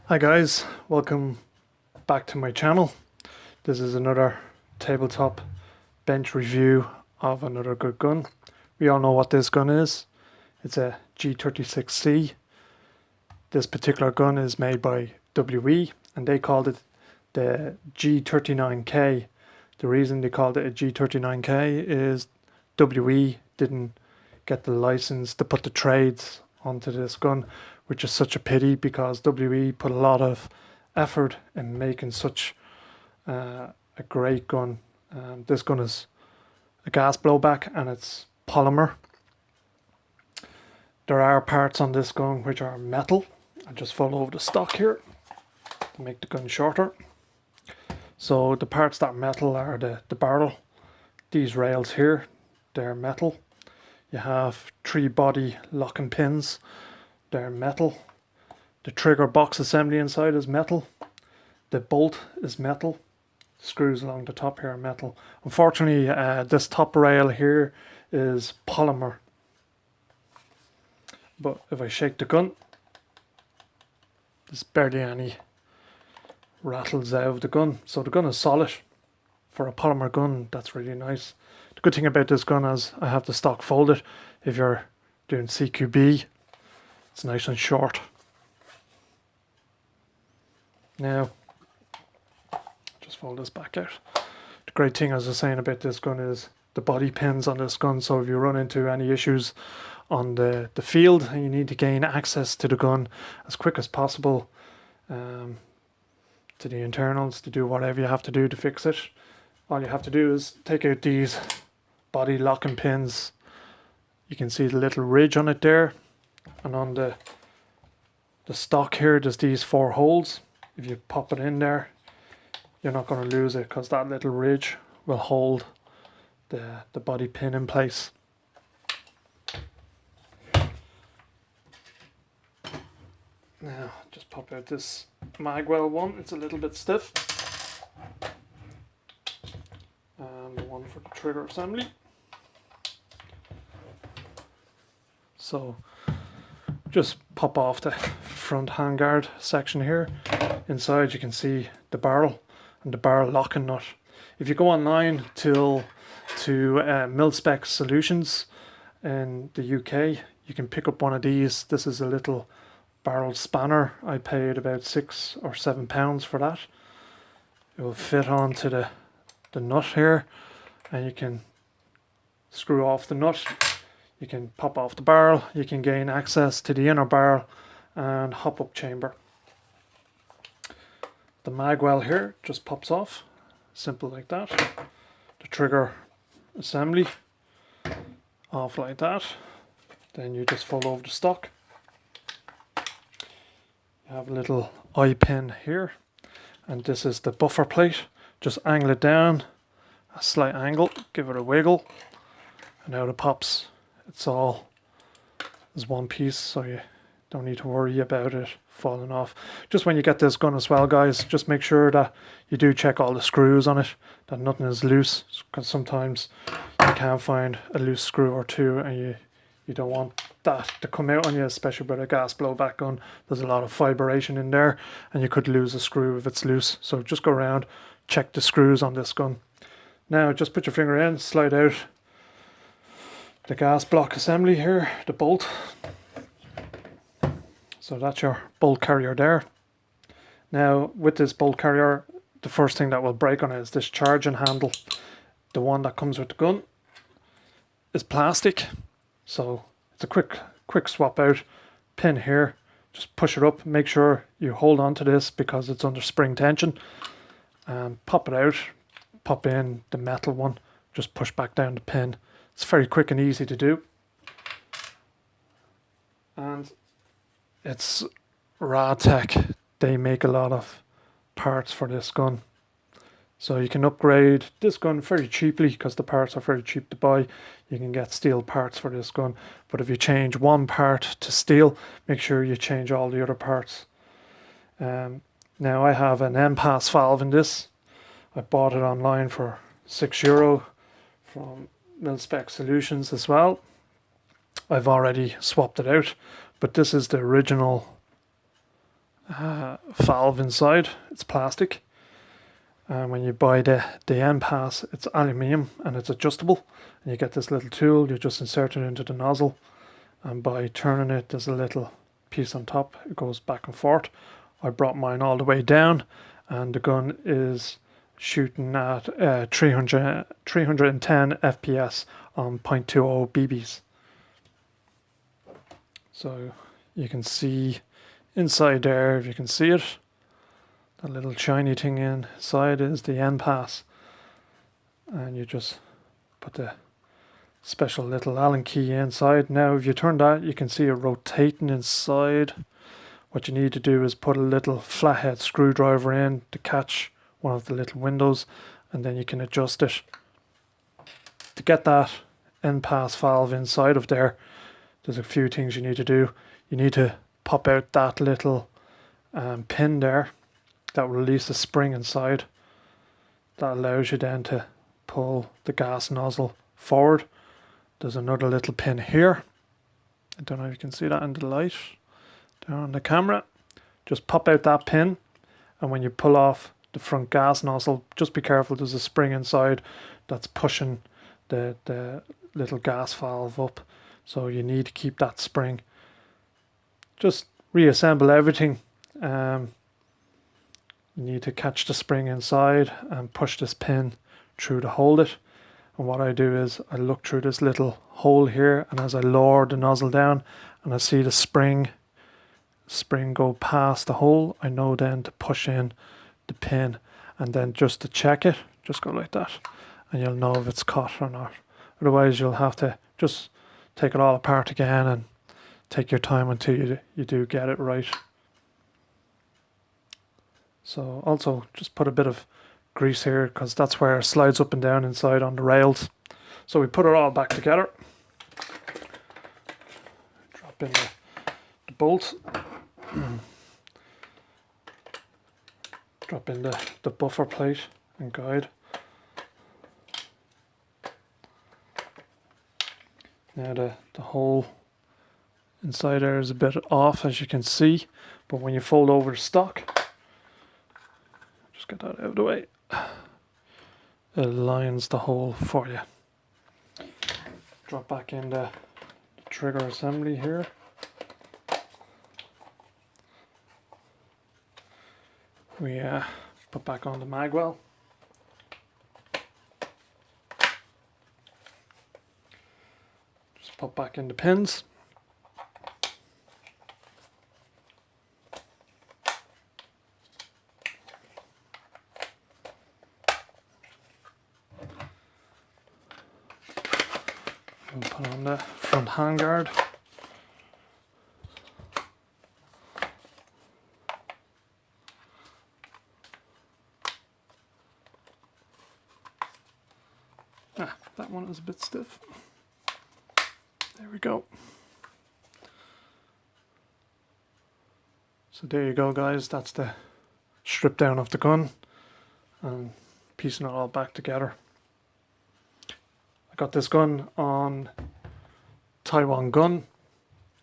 Hi guys, welcome back to my channel. This is another tabletop bench review of another good gun. We all know what this gun is. It's a g36c. This particular gun is made by WE and they called it the g39k. The reason they called it a g39k is WE didn't get the license to put the trades onto this gun, which is such a pity because WE put a lot of effort in making such a great gun. This gun is a gas blowback and it's polymer. There are parts on this gun which are metal. I just fold over the stock here to make the gun shorter. So the parts that are metal are the barrel. These rails here, they're metal. You have 3 body locking pins. They're metal. The trigger box assembly inside is metal. The bolt is metal. Screws along the top here are metal. Unfortunately, this top rail here is polymer. But if I shake the gun, there's barely any rattles out of the gun. So the gun is solid. For a polymer gun, that's really nice. The good thing about this gun is I have the stock folded. If you're doing CQB, it's nice and short. Now, just fold this back out. The great thing, as I was saying about this gun, is the body pins on this gun. So if you run into any issues on the field and you need to gain access to the gun as quick as possible, to the internals, to do whatever you have to do to fix it, all you have to do is take out these body locking pins. You can see the little ridge on it there. And on the stock here, there's these 4 holes. If you pop it in there, you're not going to lose it because that little ridge will hold the body pin in place. Now, just pop out this magwell one. It's a little bit stiff. And the one for the trigger assembly. So, just pop off the front handguard section here. Inside you can see the barrel and the barrel locking nut. If you go online to Mil-Spec Solutions in the UK, you can pick up one of these. This is a little barrel spanner. I paid about £6 or £7 for that. It will fit onto the nut here, and you can screw off the nut. You can pop off the barrel, you can gain access to the inner barrel and hop up chamber. The magwell here just pops off, simple like that. The trigger assembly, off like that. Then you just fold over the stock. You have a little eye pin here, and this is the buffer plate. Just angle it down, a slight angle, give it a wiggle, and out it pops. It's all as one piece, so you don't need to worry about it falling off. Just when you get this gun as well, guys, just make sure that you do check all the screws on it, that nothing is loose, because sometimes you can find a loose screw or two and you don't want that to come out on you, especially with a gas blowback gun. There's a lot of vibration in there and you could lose a screw if it's loose. So just go around, check the screws on this gun. Now just put your finger in, slide out the gas block assembly here, the bolt. So that's your bolt carrier there. Now with this bolt carrier, the first thing that will break on it is this charging handle. The one that comes with the gun is plastic, so it's a quick swap out. Pin here, just push it up, make sure you hold on to this because it's under spring tension, and pop it out, pop in the metal one, just push back down the pin. It's very quick and easy to do. And it's Radtech. They make a lot of parts for this gun. So you can upgrade this gun very cheaply because the parts are very cheap to buy. You can get steel parts for this gun. But if you change one part to steel, make sure you change all the other parts. Now I have an M-Pass valve in this. I bought it online for €6 from Mil-Spec Solutions as well. I've already swapped it out, but this is the original valve inside. It's plastic. And when you buy the end pass, it's aluminium and it's adjustable. And you get this little tool, you just insert it into the nozzle. And by turning it, there's a little piece on top. It goes back and forth. I brought mine all the way down, and the gun is shooting at 310 FPS on .20 BBs. So you can see inside there, if you can see it, that little shiny thing inside is the end pass, and you just put the special little Allen key inside. Now if you turn that, you can see it rotating inside. What you need to do is put a little flathead screwdriver in to catch one of the little windows, and then you can adjust it. To get that end pass valve inside of there, there's a few things you need to do. You need to pop out that little pin there that will release the spring inside. That allows you then to pull the gas nozzle forward. There's another little pin here. I don't know if you can see that in the light down on the camera. Just pop out that pin, and when you pull off the front gas nozzle, just be careful, there's a spring inside that's pushing the little gas valve up, so you need to keep that spring. Just reassemble everything. You need to catch the spring inside and push this pin through to hold it. And what I do is I look through this little hole here, and as I lower the nozzle down and I see the spring go past the hole, I know then to push in the pin, and then just to check it, just go like that, and you'll know if it's caught or not. Otherwise you'll have to just take it all apart again and take your time until you do get it right. So also just put a bit of grease here, because that's where it slides up and down inside on the rails. So we put it all back together. Drop in the bolt. Drop in the buffer plate and guide. Now the hole inside there is a bit off, as you can see, but when you fold over the stock, just get that out of the way, it aligns the hole for you. Drop back in the trigger assembly here. We put back on the mag well. Just put back in the pins. And put on the front handguard. That one is a bit stiff. There we go. So there you go, guys. That's the strip down of the gun and piecing it all back together. I got this gun on Taiwan Gun.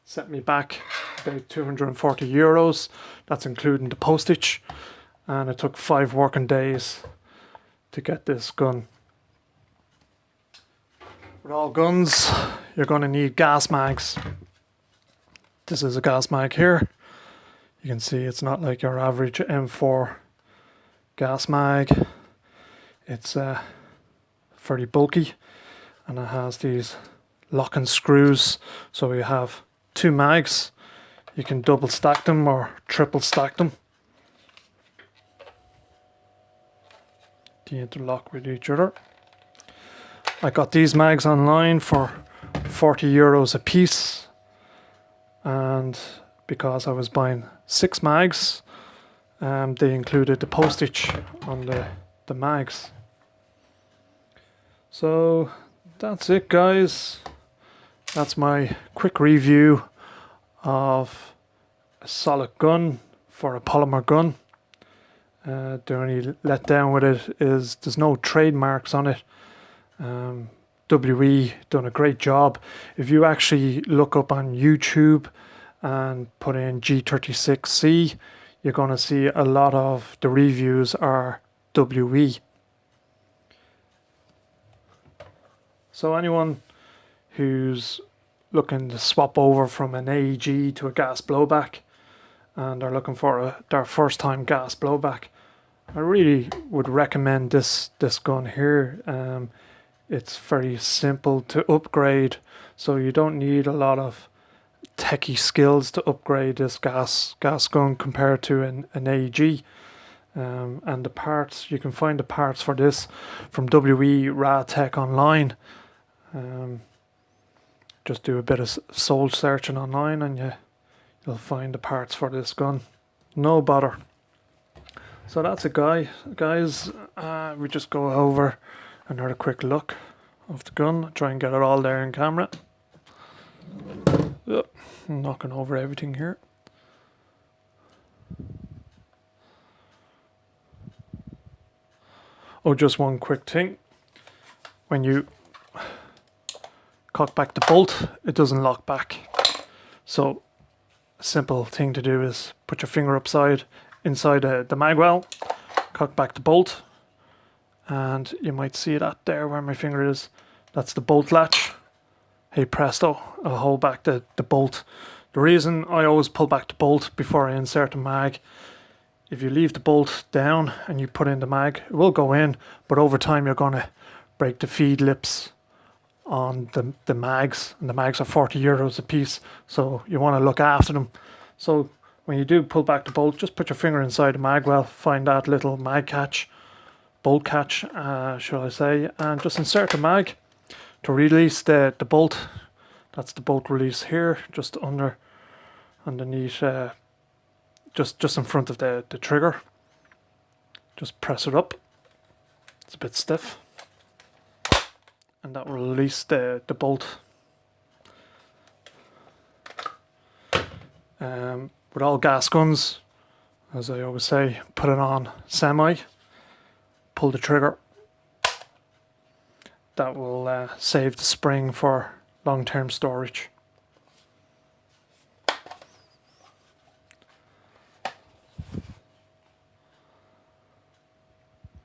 Set me back about €240. That's including the postage, and it took 5 working days to get this gun. With all guns, you're going to need gas mags. This is a gas mag here. You can see it's not like your average M4 gas mag. It's fairly bulky, and it has these locking screws. So you have 2 mags. You can double stack them or triple stack them to interlock with each other. I got these mags online for €40 a piece, and because I was buying 6 mags, they included the postage on the mags. So that's it, guys. That's my quick review of a solid gun for a polymer gun. The only letdown with it is there's no trademarks on it. WE done a great job. If you actually look up on YouTube and put in G36c, you're going to see a lot of the reviews are WE. So anyone who's looking to swap over from an AEG to a gas blowback and they're looking for their first time gas blowback, I really would recommend this gun here. It's very simple to upgrade, so you don't need a lot of techie skills to upgrade this gas gun compared to an AEG. And the parts, you can find the parts for this from WE Tech online. Just do a bit of soul searching online and you'll find the parts for this gun. No bother. So that's it, guys. We just go over another quick look of the gun. Try and get it all there in camera. I'm knocking over everything here. Oh, just one quick thing. When you cock back the bolt, it doesn't lock back. So a simple thing to do is put your finger inside the mag well, cock back the bolt, and you might see that there where my finger is. That's the bolt latch. Hey presto, I'll hold back the bolt. The reason I always pull back the bolt before I insert the mag, if you leave the bolt down and you put in the mag, it will go in, but over time you're going to break the feed lips on the mags, and the mags are €40 a piece, so you want to look after them. So when you do pull back the bolt, just put your finger inside the mag well, find that little mag catch, bolt catch, shall I say, and just insert the mag to release the bolt. That's the bolt release here, just underneath, just in front of the trigger. Just press it up. It's a bit stiff, and that will release the bolt. With all gas guns, as I always say, put it on semi, pull the trigger. That will save the spring for long-term storage.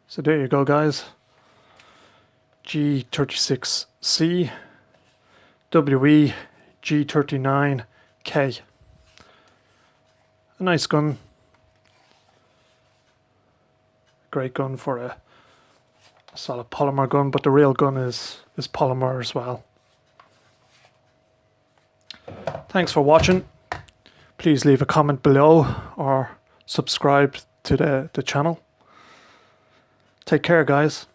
So there you go, guys. G36c, WE g39k. A nice gun. Great gun for a solid polymer gun, but the real gun is polymer as well. Thanks for watching. Please leave a comment below or subscribe to the channel. Take care, guys.